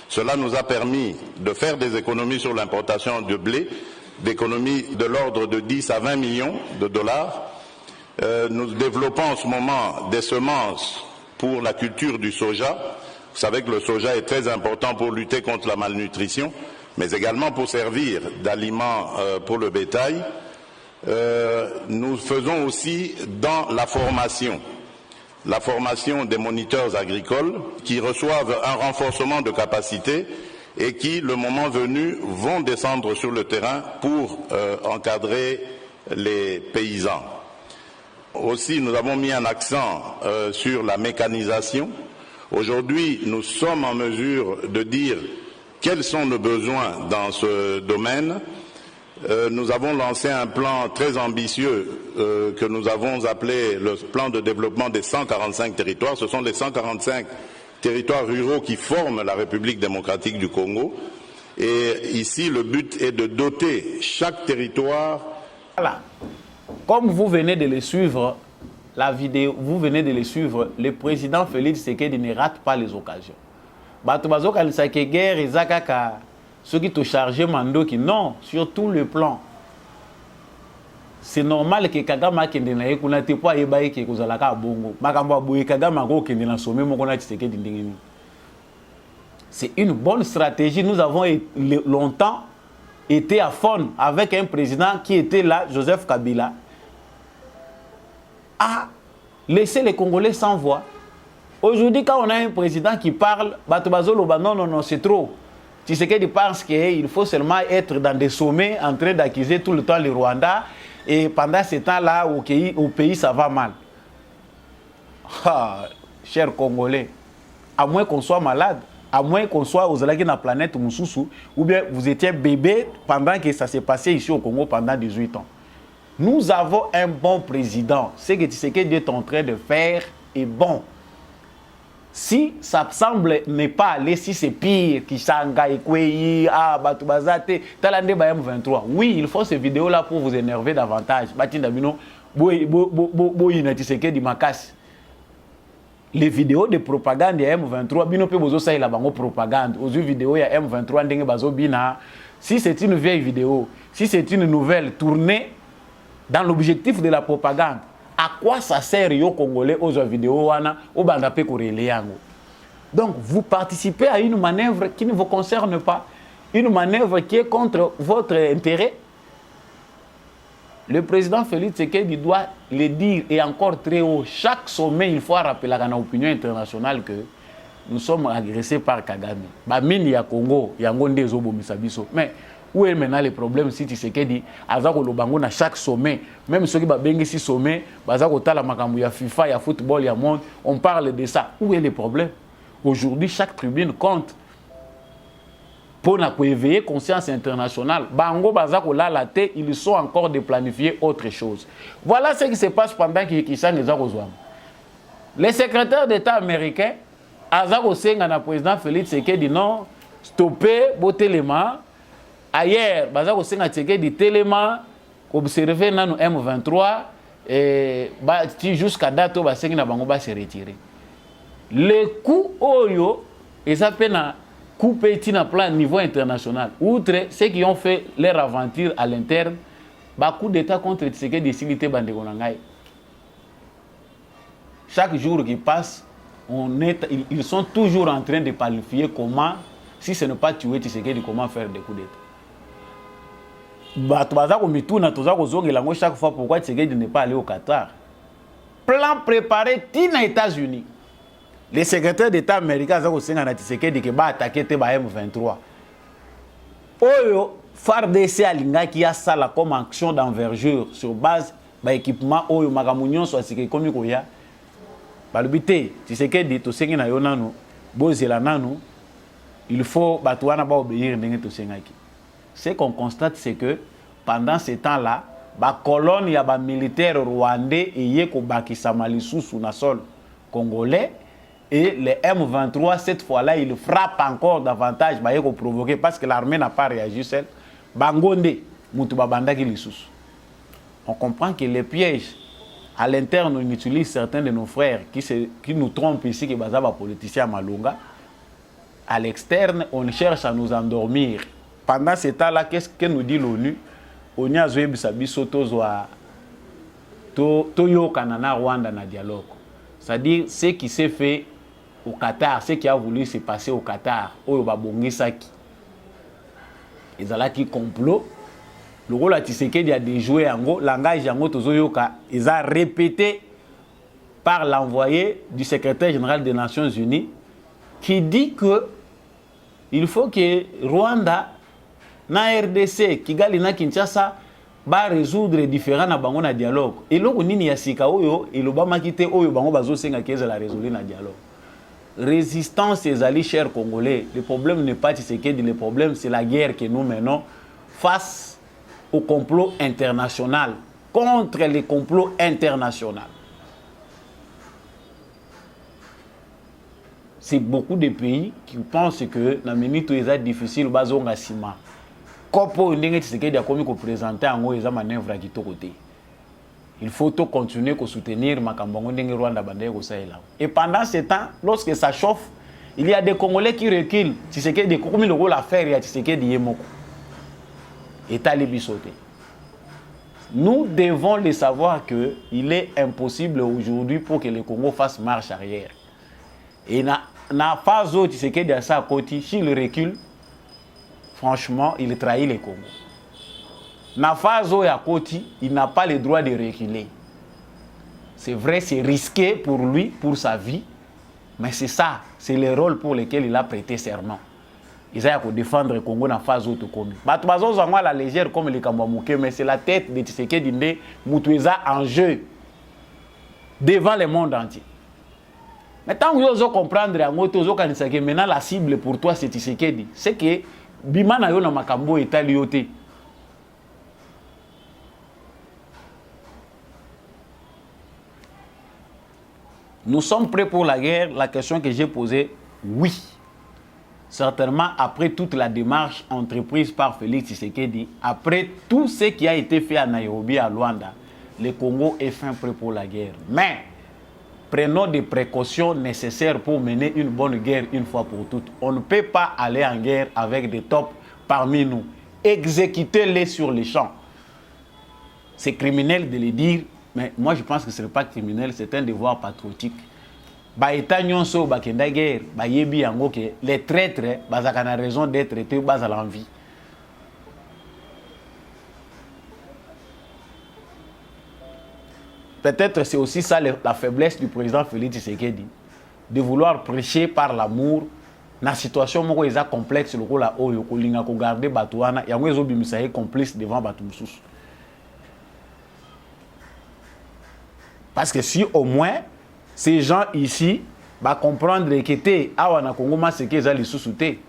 Cela nous a permis de faire des économies sur l'importation de blé, d'économies de l'ordre de 10 à 20 millions de dollars. Nous développons en ce moment des semences pour la culture du soja. Vous savez que le soja est très important pour lutter contre la malnutrition, mais également pour servir d'aliment pour le bétail. Nous faisons aussi dans la formation des moniteurs agricoles qui reçoivent un renforcement de capacité et qui, le moment venu, vont descendre sur le terrain pour encadrer les paysans. Aussi, nous avons mis un accent sur la mécanisation. Aujourd'hui, nous sommes en mesure de dire quels sont nos besoins dans ce domaine. nous avons lancé un plan très ambitieux que nous avons appelé le plan de développement des 145 territoires. Ce sont les 145 territoires ruraux qui forment la République démocratique du Congo. Et ici, le but est de doter chaque territoire. Voilà. Comme vous venez de le suivre, la vidéo, vous venez de le suivre, le président Félix Tshisekedi ne rate pas les occasions. Batubazo Kalisake guerre, Izakaka, ceux qui te chargent Mando qui non, sur tout le plan. C'est normal que Kagame kende na ekuna te po ebaye ke kozalaka bongo. Makambo boye Kagame ko kende na sommet moko na Tshisekedi ndengeni. C'est une bonne stratégie. Nous avons longtemps été à fond avec un président qui était là, Joseph Kabila, à laisser les Congolais sans voix. Aujourd'hui, quand on a un président qui parle, non, c'est trop. Tshisekedi pense qu'il faut seulement être dans des sommets en train d'accuser tout le temps le Rwanda et pendant ce temps-là, au pays, ça va mal. Ah, chers Congolais, à moins qu'on soit malade, à moins qu'on soit aux alentours de la planète Moussoussou, ou bien vous étiez bébé pendant que ça s'est passé ici au Congo pendant 18 ans. Nous avons un bon président. Ce que Tshisekedi est en train de faire est bon. Si ça semble ne pas aller, si c'est pire, Kishanga, Ekweyi, Batubazate, Talande Bayam 23, oui, il faut ces vidéos-là pour vous énerver davantage. Batindabino, Boyina Tshisekedi Makasi. Les vidéos de propagande de M23, bino pe bozo sa ila bango propagande. Aux vidéos il y a M23 ndenge bazo bina. Si c'est une vieille vidéo, si c'est une nouvelle tournée dans l'objectif de la propagande, à quoi ça sert yo Congolais aux vidéos wana au banda pe korele yango? Donc vous participez à une manœuvre qui ne vous concerne pas, une manœuvre qui est contre votre intérêt. Le président Félix Tshisekedi doit le dire et encore très haut. Chaque sommet, il faut rappeler à l'opinion internationale que nous sommes agressés par Kagame. Bamini ya Congo, yangonde zobo misabiso. Mais où est maintenant le problème si Tshisekedi azako lobango na chaque sommet, même ceux qui babengi si sommet, bazako tala makambu ya FIFA, ya football, ya monde, on parle de ça. Où est le problème? Aujourd'hui, chaque tribune compte. Pour éveiller conscience internationale, Bango Bazako la tête, ils sont encore de planifier autre chose. Voilà ce qui se passe pendant qu'ils sont les Arozouam. Les secrétaires d'État américains, Azako Senga na président Félix Tshisekedi non, stopper, botter les mains. Ailleurs, Bazako Senga Tshisekedi téléma, observer nano M23 et jusqu'à date où Basenga Bango va se retirer. Les coups Oyo, ils appellent coupé à plan niveau international. Outre ceux qui ont fait leur aventure à l'interne, beaucoup d'États contre Tshisekedi décidé de Bandegonangaï. Chaque jour qui passe, ils sont toujours en train de planifier comment, si ce n'est pas tuer Tshisekedi, comment faire des coups d'État. Chaque fois pourquoi Tshisekedi n'est pas allé au Qatar. Plan préparé aux États-Unis. Les secrétaires d'État américains ont Tshisekedi qui va attaquer M23. Oyo FARDC alinga qui a ça comme action d'envergure sur base d'équipement Oyo Magamunion soit ce qui est comme Koya. Balubité Tshisekedi to sengi na yonanu bozela nanu il faut batouana ba obéir ndenge to sengaki. Ce qu'on constate c'est que pendant ce temps-là, ba colonne ya ba militaire rwandais et yeko bakisa malisusu na sol congolais. Et les M23, cette fois-là, ils frappent encore davantage, pour provoquer, parce que l'armée n'a pas réagi seule. Bangonde, Moutouba qui les on comprend que les pièges, à l'interne, on utilise certains de nos frères qui nous trompent ici, qui sont des politiciens à Malunga. À l'externe, on cherche à nous endormir. Pendant ce temps-là, qu'est-ce que nous dit l'ONU? On y a joué Bisabiso Toyo Kanana Rwanda na dialogue. C'est-à-dire ce qui s'est fait au Qatar, ce qui a voulu se passer au Qatar, au Babongisaki. Ils ont là qui complot. Le rôle de Tshisekedi a déjoué en gros, langage en gros, ils ont répété par l'envoyé du secrétaire général des Nations Unies qui dit que il faut que Rwanda, na RDC, Kigali na Kinshasa, va résoudre les différents na dialogue. Et là, on y a sika oyo, et le bama kite oyo bango bazo senga keze la résoudre na dialogue. Résistance et alliés chers Congolais. Le problème n'est pas Tshisekedi, le problème c'est la guerre que nous menons face au complot international, contre les complots internationaux. C'est beaucoup de pays qui pensent que la minute est difficile, bazonga sima. Kopo ndenge Tshisekedi a commis ko présenter en eza manœuvre qui to côté. Il faut tout continuer à soutenir Makambongo ndenge Rwanda bandé ko saela. Et pendant ce temps, lorsque ça chauffe, il y a des Congolais qui reculent. Tshisekedi comme le rôle à faire ya Tshisekedi yemoko. État libisoté. Nous devons le savoir que il est impossible aujourd'hui pour que le Congo fasse marche arrière. Et na phase où Tshisekedi a ça à côté, s'il recule, franchement, il trahit le Congo. Na phase où il a côté, il n'a pas le droit de reculer. C'est vrai, c'est risqué pour lui, pour sa vie, mais c'est ça, c'est le rôle pour lequel il a prêté serment. Il a défendre le Congo dans la phase où il a commis. La légère comme les Kambamouké, mais c'est la tête de Tshisekedi Ndé Moutoueza en jeu devant le monde entier. Mais tant que vous comprenez, maintenant la cible pour toi c'est Tshisekedi, c'est que Bimana yo na makambo etaliote. Nous sommes prêts pour la guerre. La question que j'ai posée, oui. Certainement, après toute la démarche entreprise par Félix Tshisekedi, après tout ce qui a été fait à Nairobi, à Luanda, le Congo est fin prêt pour la guerre. Mais prenons des précautions nécessaires pour mener une bonne guerre une fois pour toutes. On ne peut pas aller en guerre avec des tops parmi nous. Exécutez-les sur les champs. C'est criminel de le dire, mais moi je pense que ce n'est pas criminel, c'est un devoir patriotique. Les traîtres, ils ont raison d'être traités à l'envie. Peut-être c'est aussi ça la faiblesse du président Félix Tshisekedi, de vouloir prêcher par l'amour dans la situation où il est complexe, le rôle où il a gardé Batouana, il y a un complice devant Batoumsous. Parce que si au moins ces gens ici vont comprendre que c'est un Congo, c'est qu'ils ont les sous-soutés.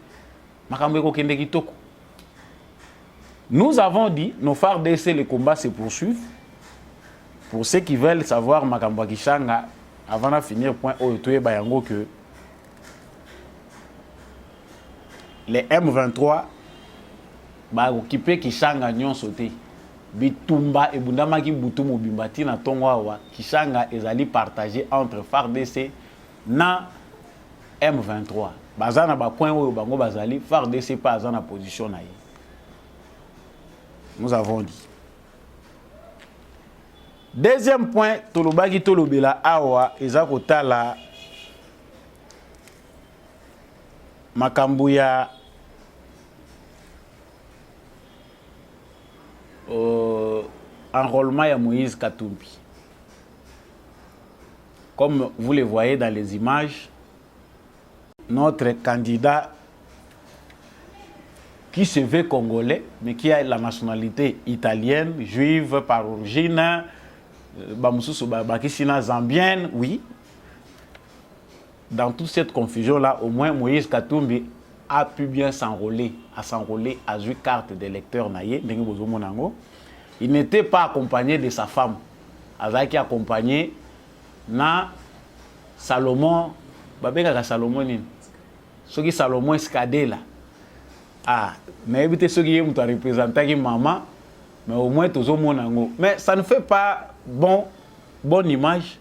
Nous avons dit, nos phares d'essai, le combat se poursuivent. Pour ceux qui veulent savoir, Makamba Kishanga, avant de finir, point Bayango, que les M23 vont occuper Kishanga Nyon sauté. Bitumba et Bundamaki Boutumu Bimbati na Tongwawa, Kishanga ezali partagé entre FARDC na M23. Bazana ba point où bango bazali, FARDC pas dans position na. Nous avons dit. Deuxième point, Tolobaki Tolobela Awa, Ezakota la Makambuya enrôlement à Moïse Katumbi. Comme vous le voyez dans les images, notre candidat qui se veut congolais, mais qui a la nationalité italienne, juive par origine, zambienne, oui. Dans toute cette confusion-là, au moins Moïse Katumbi a pu bien s'enrôler, à jouer carte d'électeur naïe. Il n'était pas accompagné de sa femme. Azaki accompagné na Salomon, babeka Salomon ni. Soki Salomon Skadela. Ah, mais évitez ceux qui ont représenté qui maman, mais au moins tous au monde. Mais ça ne fait pas bonne image.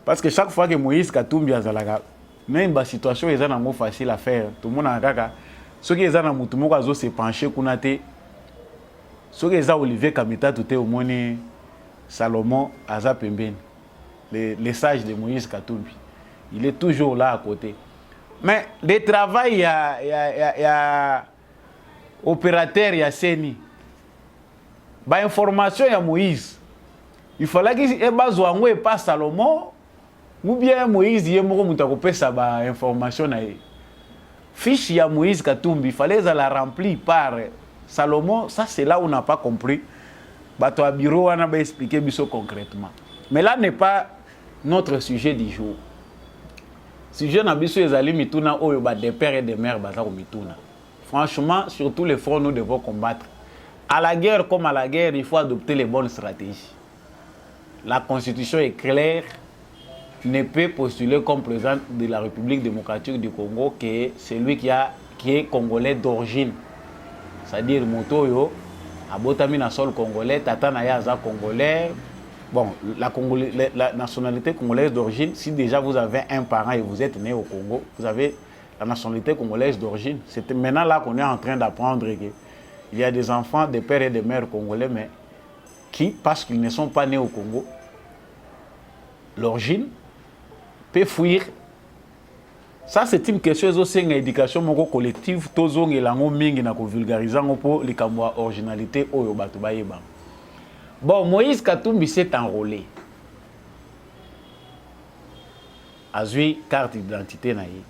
Parce que chaque fois que Moïse Katumbi a zalaga, même la situation est facile à faire. Tout le monde a gaga. Ceux qui sont dans le monde se pencher kunate. Ceux qui sont Olivier Kamita tout est au moins Salomon Azapemben, les sages de Moïse Katumbi. Il est toujours là à côté. Mais le travail, il y a opérateur, il y a Seni. Bah information, il y a Moïse. Il fallait qu'il y ait besoin de pas Salomon. Ou bien Moïse, il y a une information. Fiche ya Moïse Katumbi, il fallait la remplir par Salomon. Ça, c'est là où on n'a pas compris. Bato à bureau, on a expliqué concrètement. Mais là n'est pas notre sujet du jour. Sujet na biso ezali mituna oyo ba des pères et des mères baza ko mituna. Franchement, sur tous les fronts, nous devons combattre. À la guerre comme à la guerre, il faut adopter les bonnes stratégies. La Constitution est claire, ne peut postuler comme président de la République démocratique du Congo que celui qui est congolais d'origine. C'est-à-dire Motoyo, abotami na sol congolais, tata na yaza congolais. Bon, la nationalité congolaise d'origine, si déjà vous avez un parent et vous êtes né au Congo, vous avez la nationalité congolaise d'origine. C'est maintenant là qu'on est en train d'apprendre qu'il y a des enfants, des pères et des mères congolais, mais qui, parce qu'ils ne sont pas nés au Congo, l'origine peut fuir. Ça, c'est une question aussi d'éducation collective. Tozong et lango mingi na ko vulgariser pour les kamwa originalité oyo bato bayeba. Bon, Moïse Katumbi s'est enrôlé. Azui carte d'identité naïe.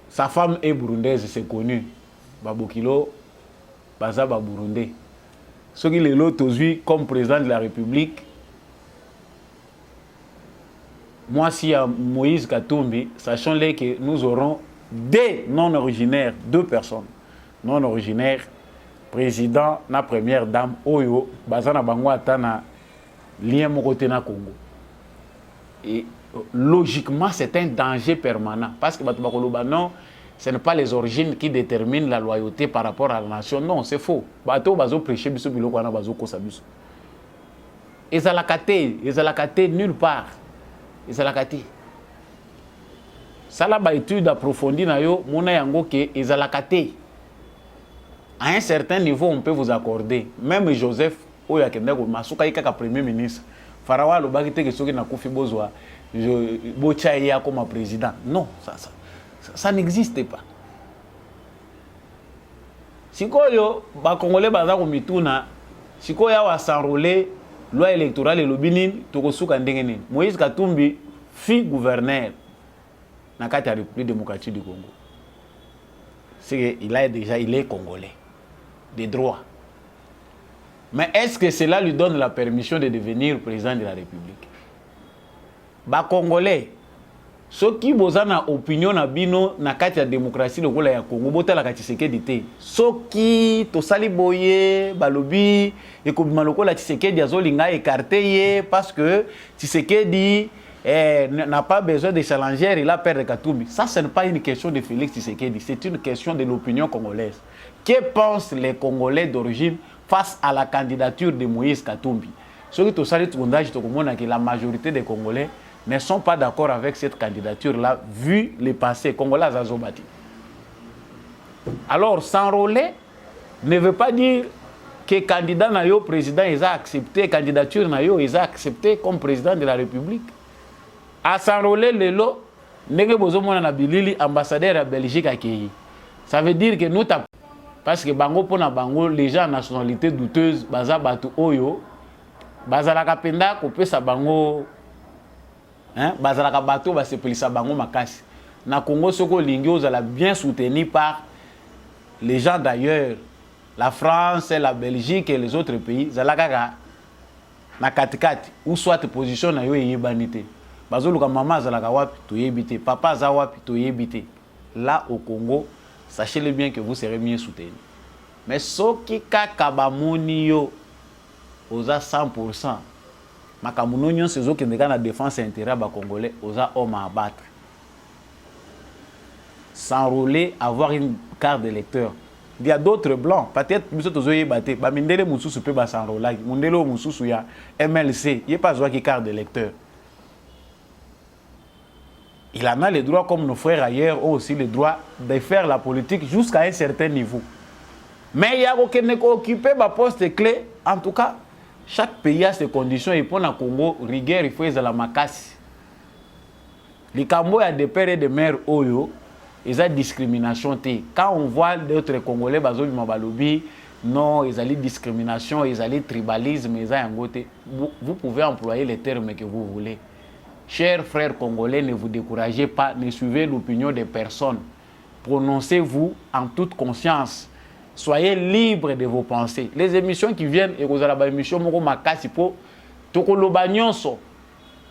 Sa femme est burundaise, c'est connu. Babokilo, Baza Burundais. Ce qui est l'autre aujourd'hui comme président de la République. Moi, si à Moïse Katumbi, sachons-les que nous aurons des non-originaires, 2 personnes non-originaires, président, la première dame, Oyo, Bazana Bangwa Tana, lien Mokote na Congo. Et logiquement, c'est un danger permanent. Parce que non, ce n'est pas les origines qui déterminent la loyauté par rapport à la nation. Non, c'est faux. Bato bazo prêcher biso biloko na bazo kosa biso. Ezalakate nulle part. Ezalakate. Ça la ba étude approfondie na yo mona yango ke ezalakate. À un certain niveau, on peut vous accorder. Même Joseph, oya kendeko masuka ikaka premier ministre. Farawa lo bakite ke soki na kufi bozwa bochaia comme président. Non, ça n'existe pas. Sikoyo ba congolais baza ko mituna, sikoya wa s'enrôler loi électorale et lobinin tokosuka ndenge nini. Moïse Katumbi fut gouverneur na kati ya République démocratique du Congo. C'est il est congolais des droits. Mais est-ce que cela lui donne la permission de devenir président de la République? Ba congolais ceux qui bozana opinion na bino na kati ya démocratie lokola ya Congo botala ka Tshisekedi te. Ceux qui to sali boye balobi et ko lokola Tshisekedi azolinga écarté ye parce que Tshisekedi n'a pas besoin de challenger, il a peur de Katumbi. Ça, ce n'est pas une question de Félix Tshisekedi, c'est une question de l'opinion congolaise. Que pensent les Congolais d'origine face à la candidature de Moïse Katumbi? Ceux qui ont sali sondage, que la majorité des Congolais ne sont pas d'accord avec cette candidature-là, vu le passé congolais à Zazobati. Alors, s'enrôler ne veut pas dire que le candidat nayo président il a accepté, candidature nayo il a accepté comme président de la République. À s'enrôler le lot, ndenge bozomona na bilili ambassadeur à Belgique accueilli. Ça veut dire que nous parce que bango pona bango les gens nationalité douteuse baza batu oyo bazalaka penda kopesa bango bazalaka bato basepelisa bango makasi. Na Congo soko lingi ozala bien soutenu par les gens d'ailleurs, la France, la Belgique et les autres pays, zalaka na katikati ou soit position na yo yebanité. Bazoluka maman zalaka wapi to yebité, papa za wapi to yebité. Là au Congo, sachez-le bien que vous serez mieux soutenu. Mais soki kaka bamoni yo oza 100%. Makamuno nyon sezo qui n'est la défense intérêt ba congolais oza homme à abattre. S'enrôler, avoir une carte d'électeur. Il y a d'autres blancs, peut-être que vous avez battu. Bamindele Moussous peut s'enrôler. Mundelo Moussous ya MLC, il n'y a pas besoin de carte d'électeur. Il en a le droit, comme nos frères ailleurs ont aussi le droit de faire la politique jusqu'à un certain niveau. Mais il y a aucun qui occupe ma poste clé. En tout cas, chaque pays a ses conditions. Et pour le Congo, rigueur, il faut y la makasi. Les Cambodges, il y a des pères et des mères oyo. Ils ont discrimination. Quand on voit d'autres Congolais, non, ils ont discrimination, ils ont tribalisme, ils ont vous pouvez employer les termes que vous voulez. Chers frères congolais, ne vous découragez pas, ne suivez l'opinion des personnes. Prononcez-vous en toute conscience. Soyez libres de vos pensées. Les émissions qui viennent,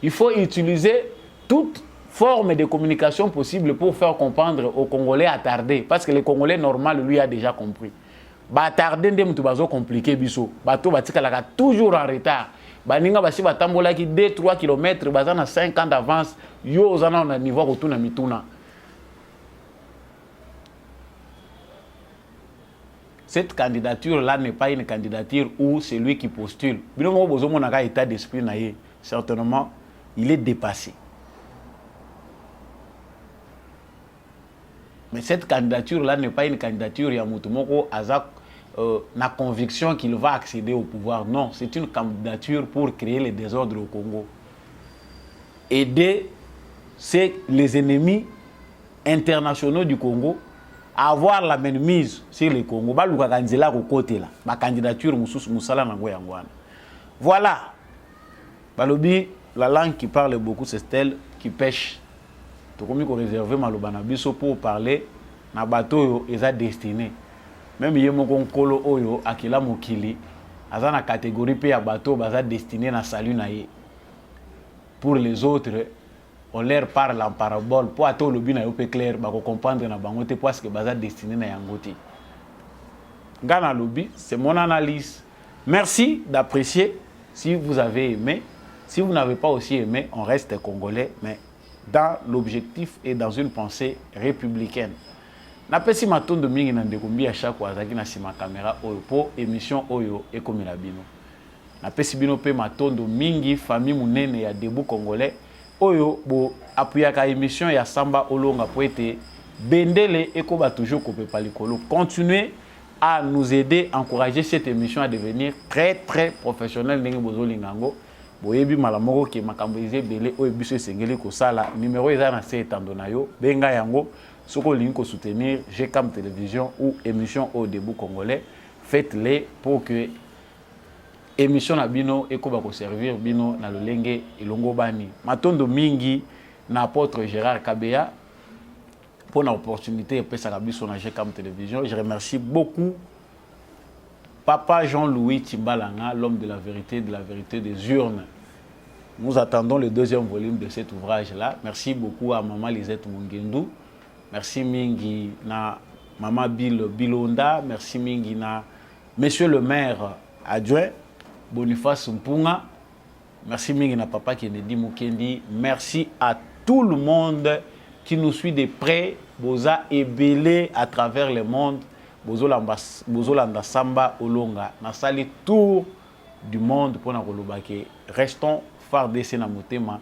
il faut utiliser toute forme de communication possible pour faire comprendre aux Congolais attardés. Parce que le Congolais normal, lui, a déjà compris. Batarder ndem tu bazo compliqué biso. Bato batikalaka toujours en retard. Baninga basi batambola ki 2-3 km bazana 5 ans d'avance yo ozana na niveau retourna mituna. Cette candidature-là n'est pas une candidature où c'est lui qui postule. Bino bozo monaka état d'esprit na ye. Certainement, il est dépassé. Mais cette candidature-là n'est pas une candidature Yamutomoko Azak na conviction qu'il va accéder au pouvoir. Non, c'est une candidature pour créer le désordre au Congo. Aider les ennemis internationaux du Congo à avoir la mainmise sur le Congo. Ma candidature voilà. Balobi, la langue qui parle beaucoup, c'est celle qui pêche. Tout comme il faut réserver Malobanabiso pour parler, na bateau est destiné. Même si mon kolo oyo akila mokili, aza na catégorie pe ya bateau baza destiné na salut na ye. Pour les autres, on leur parle en parabole. Pour ato lobi na yo pe clair, ba ko comprendre na bango te parce que baza destiné na yangoti. Gana lobi, c'est mon analyse. Merci d'apprécier si vous avez aimé. Si vous n'avez pas aussi aimé, on reste congolais, mais dans l'objectif et dans une pensée républicaine. Napesi matondo mingi na ndekombi à chaque fois azaki na sima caméra oyo po émission oyo ekomela bino. Napesi bino pe matondo mingi famille munene ya Debout Congolais oyo bo apuyaka émission ya Samba Olonga po ete bendele ekoba toujours kopepa likolo. Continuez à nous aider, encourager cette émission à devenir très très professionnelle ndenge bozolingango. Boyebi malamoko ke makambo ezebele oyo biso esengeli kosala numéro eza na se etando na yo benga yango soko lingi ko soutenir GCAM télévision ou émission au Debout Congolais, faites-les pour que émission na bino ekoba ko servir bino na lolenge elongo bani matondo mingi na apôtre Gérard Kabeya pour l'opportunité de faire biso na GCAM télévision. Je remercie beaucoup Papa Jean-Louis Timbalanga, l'homme de la vérité des urnes. Nous attendons le deuxième volume de cet ouvrage-là. Merci beaucoup à Maman Lisette Mungendou. Merci mingi na Maman Bilonda. Merci mingi na Monsieur le maire adjoint Boniface Mpunga. Merci mingi na Papa Kennedy Mukendi. Merci à tout le monde qui nous suit de près. Boza ébélé à travers le monde. Bozolanda Samba Olonga na sali tour du monde pour na kolobake restons FARDC na motema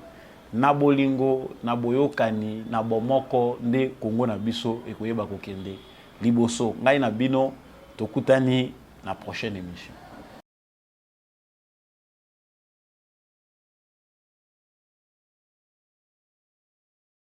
na bolingo na boyokani na bomoko nde Congo na biso ekoyeba kokende liboso ngai na bino tokutani na prochaine émission.